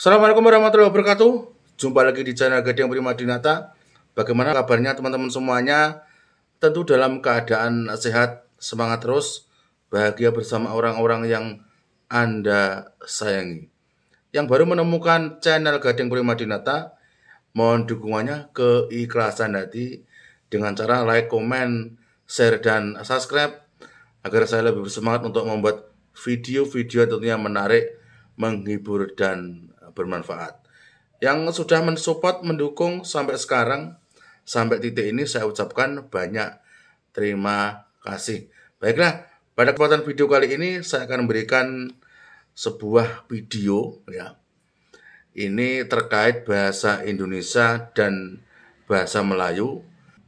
Assalamualaikum warahmatullahi wabarakatuh. Jumpa lagi di channel Gading Primadinata. Bagaimana kabarnya teman-teman semuanya? Tentu dalam keadaan sehat, semangat terus, bahagia bersama orang-orang yang Anda sayangi. Yang baru menemukan channel Gading Primadinata, mohon dukungannya, keikhlasan hati dengan cara like, komen, share, dan subscribe agar saya lebih bersemangat untuk membuat video-video tentunya menarik, menghibur, dan bermanfaat. Yang sudah mensupport, mendukung sampai sekarang, sampai titik ini, saya ucapkan banyak terima kasih. Baiklah, pada kesempatan video kali ini saya akan memberikan sebuah video ya. Ini terkait bahasa Indonesia dan bahasa Melayu.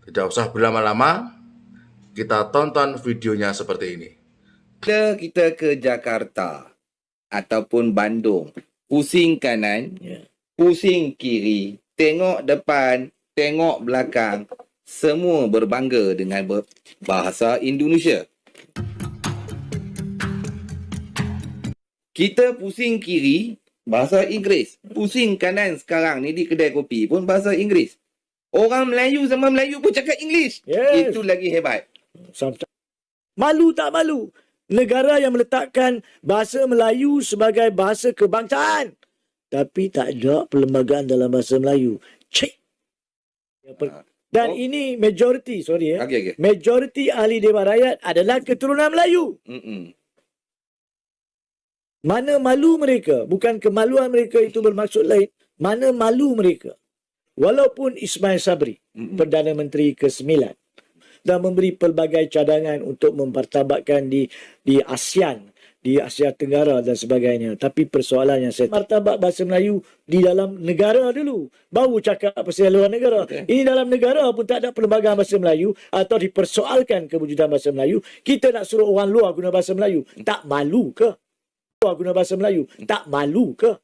Tidak usah berlama-lama, kita tonton videonya seperti ini. Kita ke Jakarta ataupun Bandung, pusing kanan, pusing kiri, tengok depan, tengok belakang, semua berbangga dengan bahasa Indonesia. Kita pusing kiri, bahasa Inggeris. Pusing kanan sekarang ni di kedai kopi pun bahasa Inggeris. Orang Melayu sama Melayu pun cakap English. Yes. Itu lagi hebat. Malu tak malu? Negara yang meletakkan bahasa Melayu sebagai bahasa kebangsaan, tapi tak ada perlembagaan dalam bahasa Melayu. Cik. Dan ini majoriti, Okey. majoriti ahli Dewan Rakyat adalah keturunan Melayu. Mana malu mereka? Bukan kemaluan mereka itu bermaksud lain. Mana malu mereka? Walaupun Ismail Sabri, Perdana Menteri ke-9, dan memberi pelbagai cadangan untuk mempertabatkan di ASEAN, di Asia Tenggara dan sebagainya. Tapi persoalannya saya martabat bahasa Melayu di dalam negara dulu. Baru cakap pasal luar negara. Okay. Ini dalam negara pun tak ada perlembagaan bahasa Melayu atau dipersoalkan kewujudan bahasa Melayu. Kita nak suruh orang luar guna bahasa Melayu. Tak malu ke? Luar guna bahasa Melayu. Tak malu ke?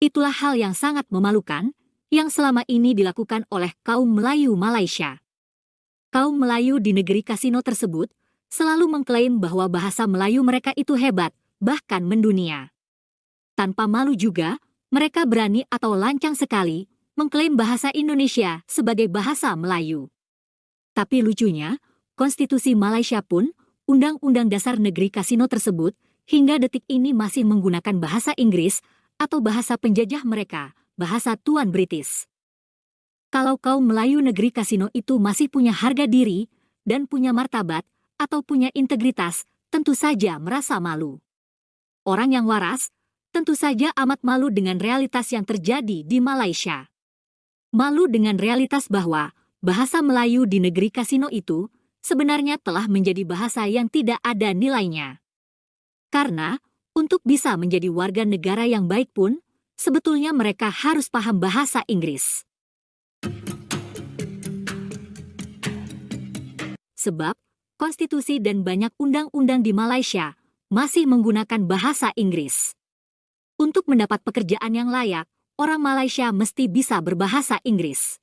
Itulah hal yang sangat memalukan yang selama ini dilakukan oleh kaum Melayu Malaysia. Kaum Melayu di negeri kasino tersebut selalu mengklaim bahwa bahasa Melayu mereka itu hebat, bahkan mendunia. Tanpa malu juga, mereka berani atau lancang sekali mengklaim bahasa Indonesia sebagai bahasa Melayu. Tapi lucunya, konstitusi Malaysia pun, Undang-Undang Dasar Negeri Kasino tersebut, hingga detik ini masih menggunakan bahasa Inggris atau bahasa penjajah mereka, bahasa Tuan British. Kalau kaum Melayu negeri kasino itu masih punya harga diri dan punya martabat atau punya integritas, tentu saja merasa malu. Orang yang waras tentu saja amat malu dengan realitas yang terjadi di Malaysia. Malu dengan realitas bahwa bahasa Melayu di negeri kasino itu sebenarnya telah menjadi bahasa yang tidak ada nilainya. Karena untuk bisa menjadi warga negara yang baik pun, sebetulnya mereka harus paham bahasa Inggris. Sebab, konstitusi dan banyak undang-undang di Malaysia masih menggunakan bahasa Inggris. Untuk mendapat pekerjaan yang layak, orang Malaysia mesti bisa berbahasa Inggris.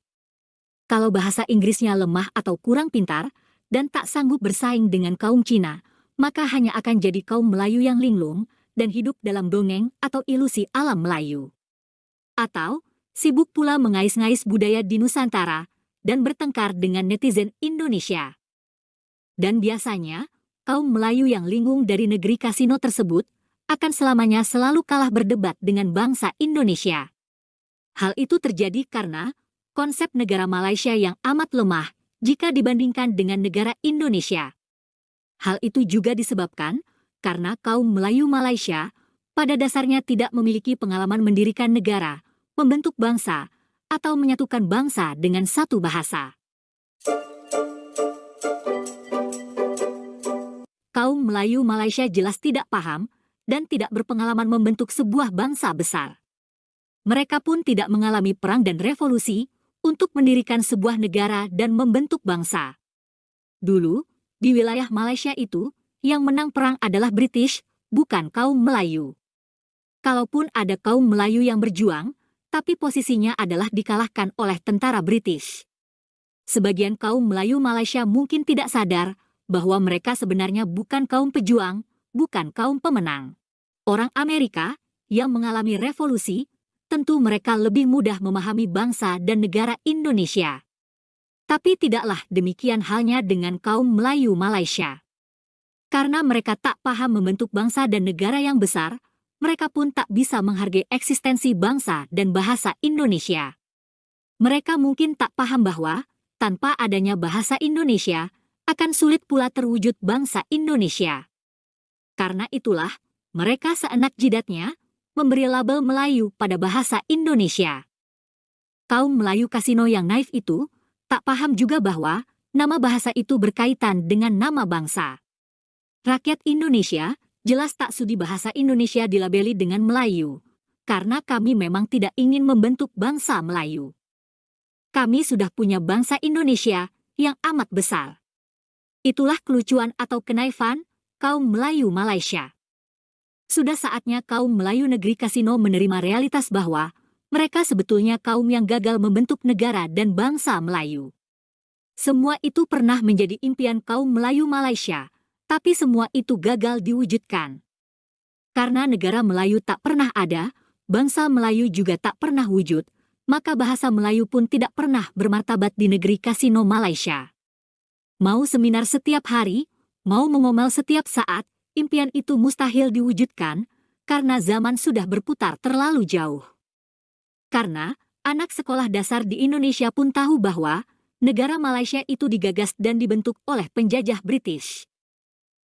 Kalau bahasa Inggrisnya lemah atau kurang pintar, dan tak sanggup bersaing dengan kaum Cina, maka hanya akan jadi kaum Melayu yang linglung, dan hidup dalam dongeng atau ilusi alam Melayu. Atau sibuk pula mengais-ngais budaya di Nusantara dan bertengkar dengan netizen Indonesia. Dan biasanya, kaum Melayu yang linglung dari negeri kasino tersebut akan selamanya selalu kalah berdebat dengan bangsa Indonesia. Hal itu terjadi karena konsep negara Malaysia yang amat lemah jika dibandingkan dengan negara Indonesia. Hal itu juga disebabkan karena kaum Melayu Malaysia pada dasarnya tidak memiliki pengalaman mendirikan negara, membentuk bangsa, atau menyatukan bangsa dengan satu bahasa. Kaum Melayu Malaysia jelas tidak paham dan tidak berpengalaman membentuk sebuah bangsa besar. Mereka pun tidak mengalami perang dan revolusi untuk mendirikan sebuah negara dan membentuk bangsa. Dulu, di wilayah Malaysia itu, yang menang perang adalah British, bukan kaum Melayu. Kalaupun ada kaum Melayu yang berjuang, tapi posisinya adalah dikalahkan oleh tentara British. Sebagian kaum Melayu Malaysia mungkin tidak sadar bahwa mereka sebenarnya bukan kaum pejuang, bukan kaum pemenang. Orang Amerika yang mengalami revolusi, tentu mereka lebih mudah memahami bangsa dan negara Indonesia. Tapi tidaklah demikian halnya dengan kaum Melayu Malaysia. Karena mereka tak paham membentuk bangsa dan negara yang besar, mereka pun tak bisa menghargai eksistensi bangsa dan bahasa Indonesia. Mereka mungkin tak paham bahwa, tanpa adanya bahasa Indonesia, akan sulit pula terwujud bangsa Indonesia. Karena itulah, mereka seenak jidatnya memberi label Melayu pada bahasa Indonesia. Kaum Melayu Kasino yang naif itu tak paham juga bahwa nama bahasa itu berkaitan dengan nama bangsa. Rakyat Indonesia jelas tak sudi bahasa Indonesia dilabeli dengan Melayu, karena kami memang tidak ingin membentuk bangsa Melayu. Kami sudah punya bangsa Indonesia yang amat besar. Itulah kelucuan atau kenaifan kaum Melayu Malaysia. Sudah saatnya kaum Melayu negeri Kasino menerima realitas bahwa mereka sebetulnya kaum yang gagal membentuk negara dan bangsa Melayu. Semua itu pernah menjadi impian kaum Melayu Malaysia, tapi semua itu gagal diwujudkan. Karena negara Melayu tak pernah ada, bangsa Melayu juga tak pernah wujud, maka bahasa Melayu pun tidak pernah bermartabat di negeri Kasino Malaysia. Mau seminar setiap hari, mau mengomel setiap saat, impian itu mustahil diwujudkan, karena zaman sudah berputar terlalu jauh. Karena, anak sekolah dasar di Indonesia pun tahu bahwa, negara Malaysia itu digagas dan dibentuk oleh penjajah British.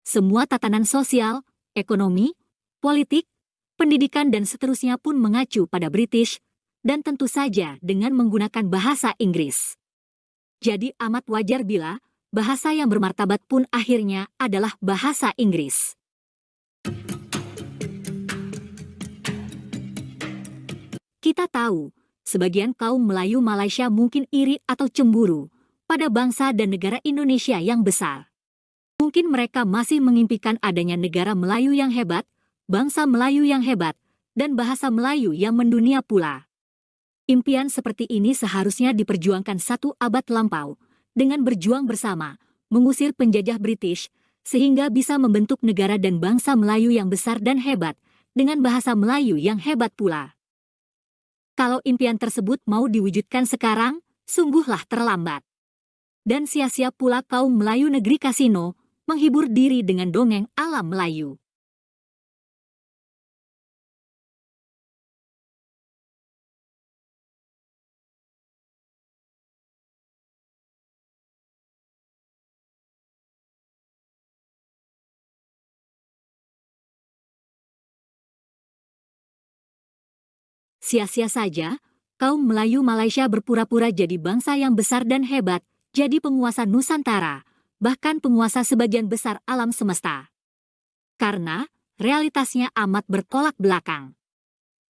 Semua tatanan sosial, ekonomi, politik, pendidikan dan seterusnya pun mengacu pada British, dan tentu saja dengan menggunakan bahasa Inggris. Jadi amat wajar bila bahasa yang bermartabat pun akhirnya adalah bahasa Inggris. Kita tahu, sebagian kaum Melayu Malaysia mungkin iri atau cemburu pada bangsa dan negara Indonesia yang besar. Mungkin mereka masih mengimpikan adanya negara Melayu yang hebat, bangsa Melayu yang hebat, dan bahasa Melayu yang mendunia pula. Impian seperti ini seharusnya diperjuangkan 1 abad lampau, dengan berjuang bersama, mengusir penjajah British, sehingga bisa membentuk negara dan bangsa Melayu yang besar dan hebat, dengan bahasa Melayu yang hebat pula. Kalau impian tersebut mau diwujudkan sekarang, sungguhlah terlambat. Dan sia-sia pula kaum Melayu negeri Kasino, menghibur diri dengan dongeng alam Melayu. Sia-sia saja, kaum Melayu Malaysia berpura-pura jadi bangsa yang besar dan hebat, jadi penguasa Nusantara, bahkan penguasa sebagian besar alam semesta. Karena, realitasnya amat bertolak belakang.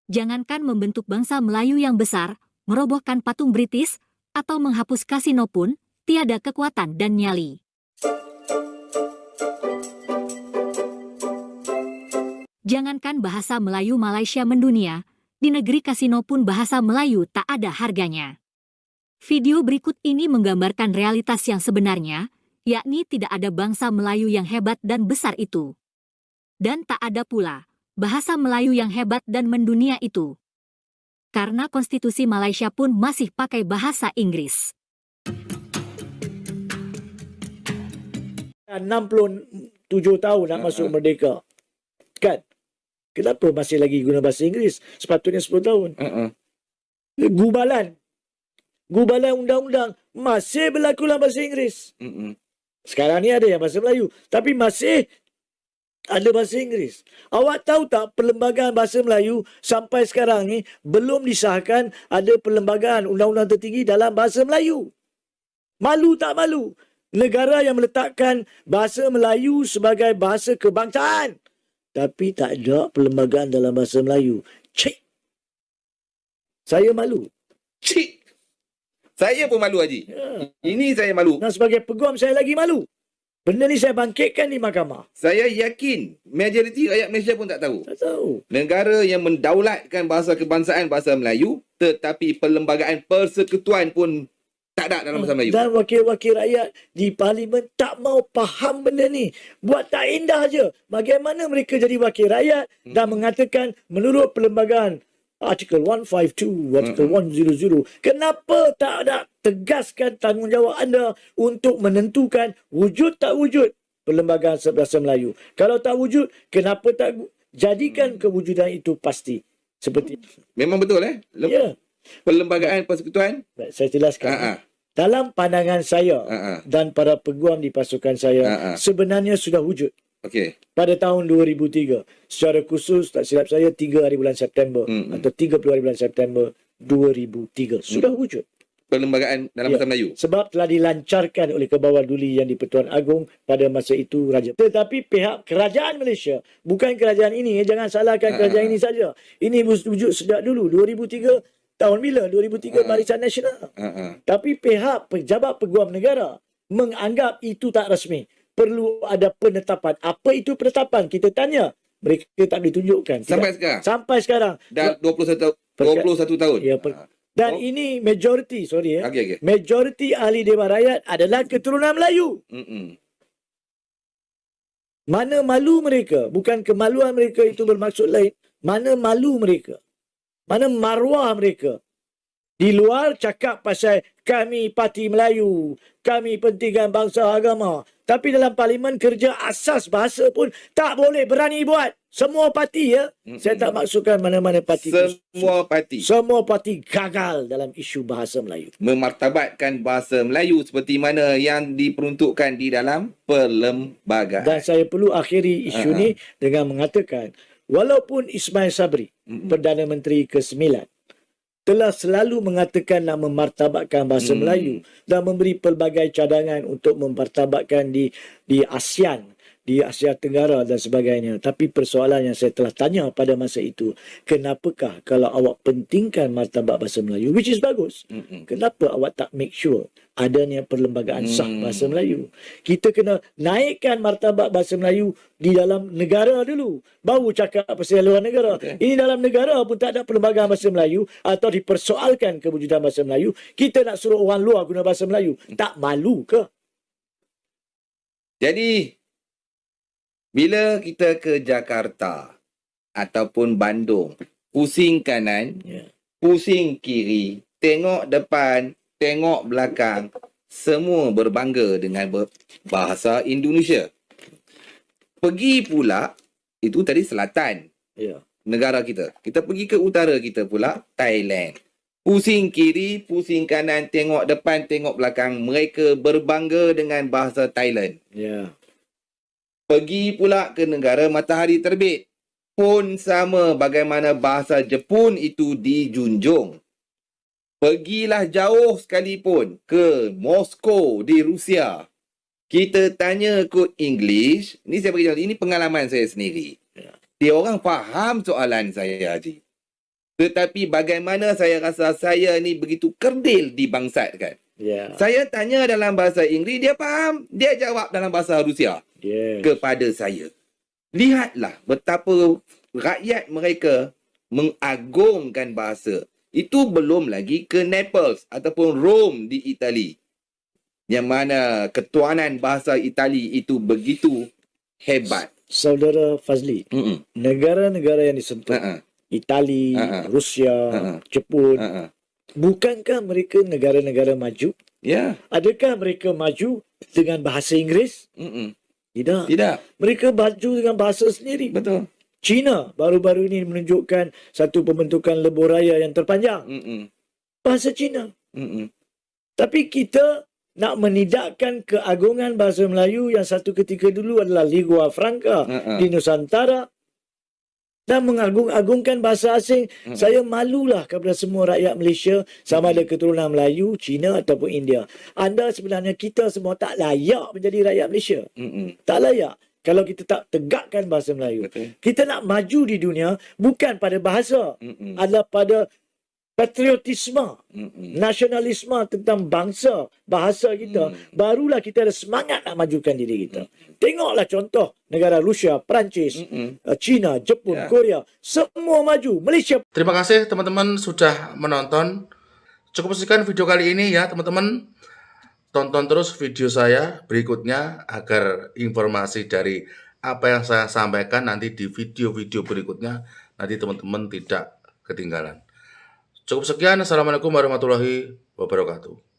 Jangankan membentuk bangsa Melayu yang besar, merobohkan patung British, atau menghapus kasino pun, tiada kekuatan dan nyali. Jangankan bahasa Melayu Malaysia mendunia, di negeri Kasino pun bahasa Melayu tak ada harganya. Video berikut ini menggambarkan realitas yang sebenarnya, yakni tidak ada bangsa Melayu yang hebat dan besar itu. Dan tak ada pula bahasa Melayu yang hebat dan mendunia itu. Karena konstitusi Malaysia pun masih pakai bahasa Inggris. 67 tahun nak masuk merdeka. Kan? Kenapa masih lagi guna bahasa Inggeris? Sepatutnya 10 tahun. Gubalan undang-undang masih berlaku dalam bahasa Inggeris. Sekarang ni ada yang bahasa Melayu. Tapi masih ada bahasa Inggeris. Awak tahu tak perlembagaan bahasa Melayu sampai sekarang ni belum disahkan ada perlembagaan undang-undang tertinggi dalam bahasa Melayu. Malu tak malu? Negara yang meletakkan bahasa Melayu sebagai bahasa kebangsaan. Tapi tak ada perlembagaan dalam bahasa Melayu. Cik! Saya malu. Cik! Saya pun malu, Haji. Ya. Ini saya malu. Dan sebagai peguam saya lagi malu. Benda ni saya bangkitkan di mahkamah. Saya yakin majoriti rakyat Malaysia pun tak tahu. Tak tahu. Negara yang mendaulatkan bahasa kebangsaan bahasa Melayu, tetapi perlembagaan persekutuan pun Tak ada dalam bahasa Melayu. Dan wakil-wakil rakyat di parlimen tak mau faham benda ni. Buat tak indah je. Bagaimana mereka jadi wakil rakyat dan mengatakan menurut perlembagaan artikel 152, artikel 100, kenapa tak ada tegaskan tanggungjawab anda untuk menentukan wujud tak wujud perlembagaan bahasa Melayu. Kalau tak wujud, kenapa tak jadikan kewujudan itu pasti. Seperti Memang betul ya. Perlembagaan persekutuan. Baik, saya jelaskan. Dalam pandangan saya dan para peguam di pasukan saya, sebenarnya sudah wujud. Okey. Pada tahun 2003, secara khusus tak silap saya 3 hari bulan September atau 30 hari bulan September 2003 sudah wujud Perlembagaan dalam bahasa Melayu. sebab telah dilancarkan oleh Kebawah Duli Yang di-Pertuan Agong pada masa itu Raja. Tetapi pihak kerajaan Malaysia, bukan kerajaan ini, jangan salahkan kerajaan ini saja. Ini wujud sejak dulu 2003. Tahun bila? 2003 Barisan Nasional. Tapi pihak pejabat peguam negara menganggap itu tak rasmi. Perlu ada penetapan. Apa itu penetapan? Kita tanya. Mereka tak ditunjukkan. Sampai sekarang? Sampai sekarang. Dah 21 tahun. Ya, dan ini majoriti, Okey. majoriti ahli Dewan Rakyat adalah keturunan Melayu. Mana malu mereka? Bukan kemaluan mereka itu bermaksud lain. Mana malu mereka? Mana maruah mereka? Di luar cakap pasal kami parti Melayu, kami pentingkan bangsa agama. Tapi dalam parlimen kerja asas bahasa pun tak boleh berani buat. Semua parti Saya tak maksudkan mana-mana parti. Semua parti. Semua parti gagal dalam isu bahasa Melayu. Memartabatkan bahasa Melayu seperti mana yang diperuntukkan di dalam perlembagaan. Dan saya perlu akhiri isu ni dengan mengatakan, walaupun Ismail Sabri, Perdana Menteri ke-9, telah selalu mengatakan nak memartabatkan bahasa Melayu dan memberi pelbagai cadangan untuk memartabatkan di ASEAN, di Asia Tenggara dan sebagainya. Tapi persoalan yang saya telah tanya pada masa itu, kenapakah kalau awak pentingkan martabat bahasa Melayu, which is bagus, kenapa awak tak make sure adanya perlembagaan sah bahasa Melayu? Kita kena naikkan martabat bahasa Melayu di dalam negara dulu, baru cakap pasal luar negara. Ini dalam negara pun tak ada perlembagaan bahasa Melayu atau dipersoalkan kewujudan bahasa Melayu. Kita nak suruh orang luar guna bahasa Melayu. Tak malu ke? Jadi, bila kita ke Jakarta ataupun Bandung, pusing kanan, pusing kiri, tengok depan, tengok belakang, semua berbangga dengan bahasa Indonesia. Pergi pula, itu tadi selatan negara kita. Kita pergi ke utara kita pula, Thailand. Pusing kiri, pusing kanan, tengok depan, tengok belakang, mereka berbangga dengan bahasa Thailand. Pergi pula ke negara matahari terbit, pun sama bagaimana bahasa Jepun itu dijunjung. Pergilah jauh sekalipun ke Moskow di Rusia. Kita tanya kod English, ni saya beritahu, ini pengalaman saya sendiri. Dia orang faham soalan saya, Haji. Tetapi bagaimana saya rasa saya ni begitu kerdil dibangsatkan. Saya tanya dalam bahasa Inggeris, dia faham. Dia jawab dalam bahasa Rusia kepada saya. Lihatlah betapa rakyat mereka mengagungkan bahasa. Itu belum lagi ke Naples ataupun Rome di Itali, yang mana ketuanan bahasa Itali itu begitu hebat. Saudara Fazli, negara-negara yang disentuh, Itali, Rusia, Jepun, bukankah mereka negara-negara maju? Adakah mereka maju dengan bahasa Inggeris? Tidak. Mereka maju dengan bahasa sendiri. Betul. China baru-baru ini menunjukkan satu pembentukan lebuh raya yang terpanjang. Bahasa Cina. Tapi kita nak menidakkan keagungan bahasa Melayu yang satu ketika dulu adalah lingua franca di Nusantara dan mengagung-agungkan bahasa asing. Saya malulah kepada semua rakyat Malaysia, sama ada keturunan Melayu, Cina ataupun India. Anda sebenarnya, kita semua tak layak menjadi rakyat Malaysia. Tak layak kalau kita tak tegakkan bahasa Melayu. Kita nak maju di dunia bukan pada bahasa, adalah pada patriotisme, nasionalisme tentang bangsa, bahasa kita. Barulah kita ada semangat nak majukan diri kita. Tengoklah contoh negara Rusia, Perancis, China, Jepun, Korea. Semua maju. Malaysia. Terima kasih teman-teman sudah menonton. Cukup sekian video kali ini ya teman-teman. Tonton terus video saya berikutnya agar informasi dari apa yang saya sampaikan nanti di video-video berikutnya nanti teman-teman tidak ketinggalan. Cukup sekian. Assalamualaikum warahmatullahi wabarakatuh.